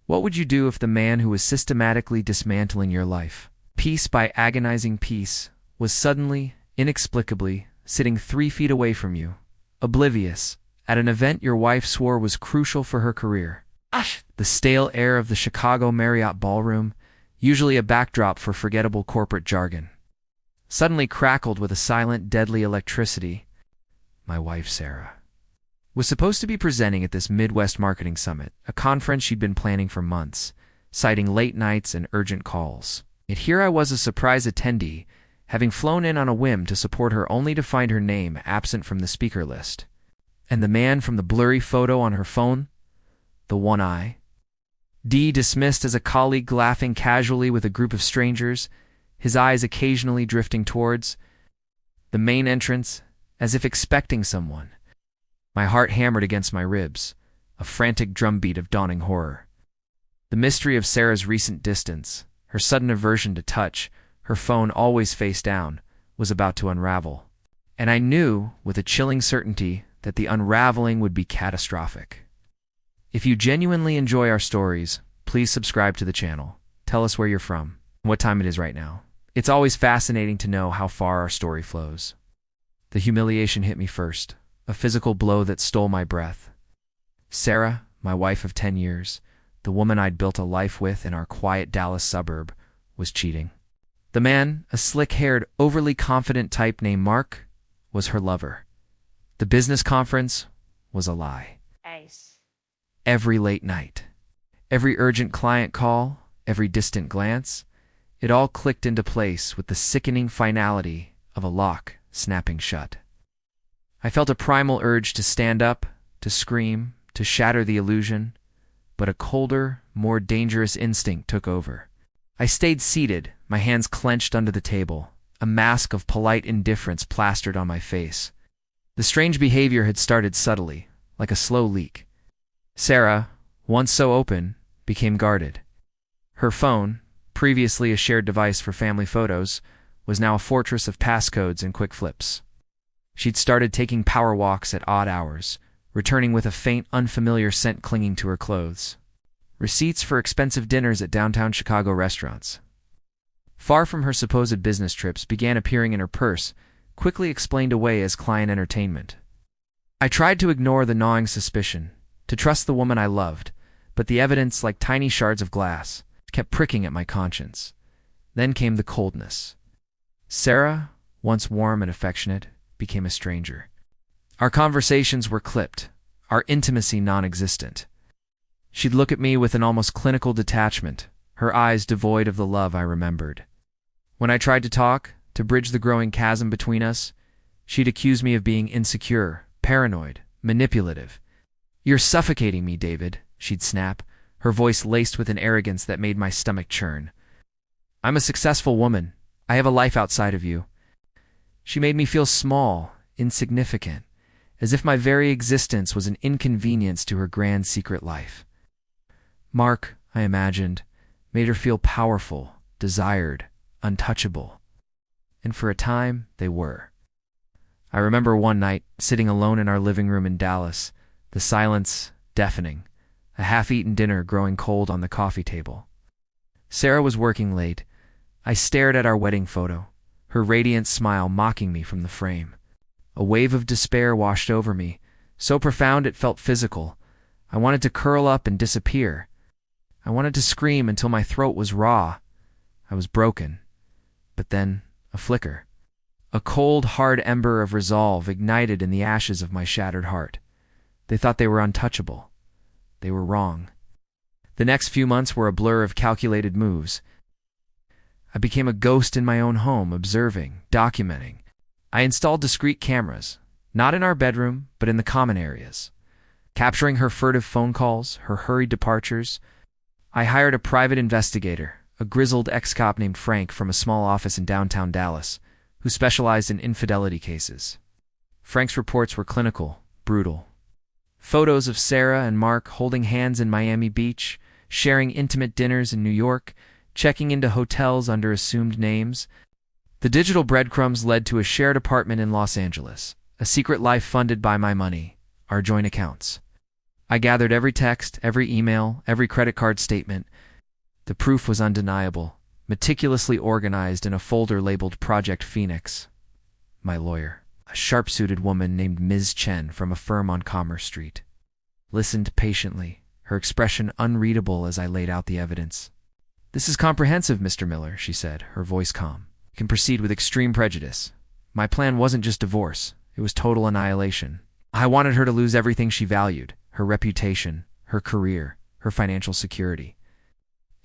What would you do if the man who was systematically dismantling your life, piece by agonizing piece, was suddenly, inexplicably, sitting 3 feet away from you, oblivious, at an event your wife swore was crucial for her career? The stale air of the Chicago Marriott ballroom, usually a backdrop for forgettable corporate jargon, suddenly crackled with a silent, deadly electricity. My wife, Sarah, was supposed to be presenting at this Midwest Marketing Summit, a conference she'd been planning for months, citing late nights and urgent calls. Yet here I was, a surprise attendee, having flown in on a whim to support her, only to find her name absent from the speaker list. And the man from the blurry photo on her phone? The one eye? D dismissed as a colleague, laughing casually with a group of strangers, his eyes occasionally drifting towards the main entrance, as if expecting someone. My heart hammered against my ribs, a frantic drumbeat of dawning horror. The mystery of Sarah's recent distance, her sudden aversion to touch, her phone always face down, was about to unravel. And I knew, with a chilling certainty, that the unraveling would be catastrophic. If you genuinely enjoy our stories, please subscribe to the channel. Tell us where you're from, and what time it is right now. It's always fascinating to know how far our story flows. The humiliation hit me first, a physical blow that stole my breath. Sarah, my wife of 10 years, the woman I'd built a life with in our quiet Dallas suburb, was cheating. The man, a slick-haired, overly confident type named Mark, was her lover. The business conference was a lie. Every late night, every urgent client call, every distant glance, it all clicked into place with the sickening finality of a lock snapping shut. I felt a primal urge to stand up, to scream, to shatter the illusion, but a colder, more dangerous instinct took over. I stayed seated, my hands clenched under the table, a mask of polite indifference plastered on my face. The strange behavior had started subtly, like a slow leak. Sarah, once so open, became guarded. Her phone, previously a shared device for family photos, was now a fortress of passcodes and quick flips. She'd started taking power walks at odd hours, returning with a faint, unfamiliar scent clinging to her clothes. Receipts for expensive dinners at downtown Chicago restaurants, far from her supposed business trips, began appearing in her purse, quickly explained away as client entertainment. I tried to ignore the gnawing suspicion, to trust the woman I loved, but the evidence, like tiny shards of glass, kept pricking at my conscience. Then came the coldness. Sarah, once warm and affectionate, became a stranger. Our conversations were clipped, our intimacy non-existent. She'd look at me with an almost clinical detachment, her eyes devoid of the love I remembered. When I tried to talk, to bridge the growing chasm between us, she'd accuse me of being insecure, paranoid, manipulative. "You're suffocating me, David," she'd snap, her voice laced with an arrogance that made my stomach churn. "I'm a successful woman. I have a life outside of you." She made me feel small, insignificant, as if my very existence was an inconvenience to her grand secret life. Mark, I imagined, made her feel powerful, desired, untouchable. And for a time, they were. I remember one night, sitting alone in our living room in Dallas, the silence deafening, a half-eaten dinner growing cold on the coffee table. Sarah was working late. I stared at our wedding photo, her radiant smile mocking me from the frame. A wave of despair washed over me, so profound it felt physical. I wanted to curl up and disappear. I wanted to scream until my throat was raw. I was broken. But then, a flicker. A cold, hard ember of resolve ignited in the ashes of my shattered heart. They thought they were untouchable. They were wrong. The next few months were a blur of calculated moves. I became a ghost in my own home, observing, documenting. I installed discreet cameras, not in our bedroom, but in the common areas, capturing her furtive phone calls, her hurried departures. I hired a private investigator, a grizzled ex-cop named Frank from a small office in downtown Dallas, who specialized in infidelity cases. Frank's reports were clinical, brutal. Photos of Sarah and Mark holding hands in Miami Beach, sharing intimate dinners in New York, checking into hotels under assumed names. The digital breadcrumbs led to a shared apartment in Los Angeles, a secret life funded by my money, our joint accounts. I gathered every text, every email, every credit card statement. The proof was undeniable, meticulously organized in a folder labeled Project Phoenix. My lawyer, a sharp-suited woman named Ms. Chen from a firm on Commerce Street, listened patiently, her expression unreadable as I laid out the evidence. "This is comprehensive, Mr. Miller," she said, her voice calm. "You can proceed with extreme prejudice. My plan wasn't just divorce, it was total annihilation. I wanted her to lose everything she valued, her reputation, her career, her financial security,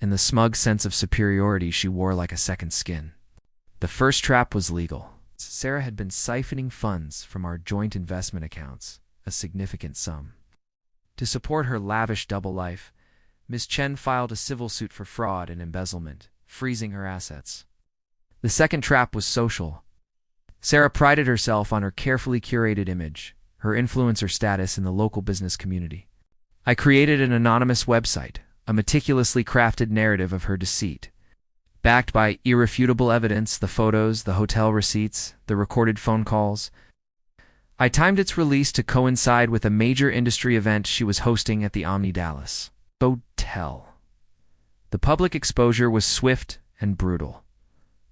and the smug sense of superiority she wore like a second skin." The first trap was legal. Sarah had been siphoning funds from our joint investment accounts, a significant sum. To support her lavish double life, Ms. Chen filed a civil suit for fraud and embezzlement, freezing her assets. The second trap was social. Sarah prided herself on her carefully curated image, her influencer status in the local business community. I created an anonymous website, a meticulously crafted narrative of her deceit, backed by irrefutable evidence, the photos, the hotel receipts, the recorded phone calls. I timed its release to coincide with a major industry event she was hosting at the Omni Dallas Hotel. The public exposure was swift and brutal.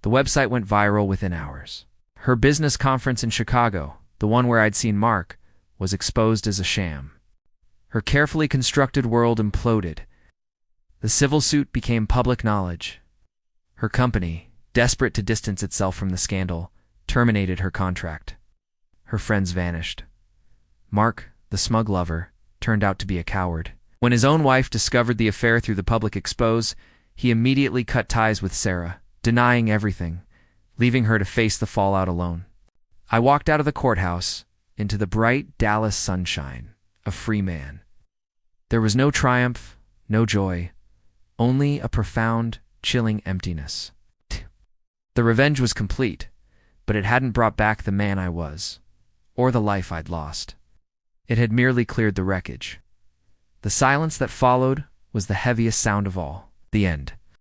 The website went viral within hours. Her business conference in Chicago, the one where I'd seen Mark, was exposed as a sham. Her carefully constructed world imploded. The civil suit became public knowledge. Her company, desperate to distance itself from the scandal, terminated her contract. Her friends vanished. Mark, the smug lover, turned out to be a coward. When his own wife discovered the affair through the public expose, he immediately cut ties with Sarah, denying everything, leaving her to face the fallout alone. I walked out of the courthouse into the bright Dallas sunshine, a free man. There was no triumph, no joy, only a profound, chilling emptiness. The revenge was complete, but it hadn't brought back the man I was, or the life I'd lost. It had merely cleared the wreckage. The silence that followed was the heaviest sound of all. The end.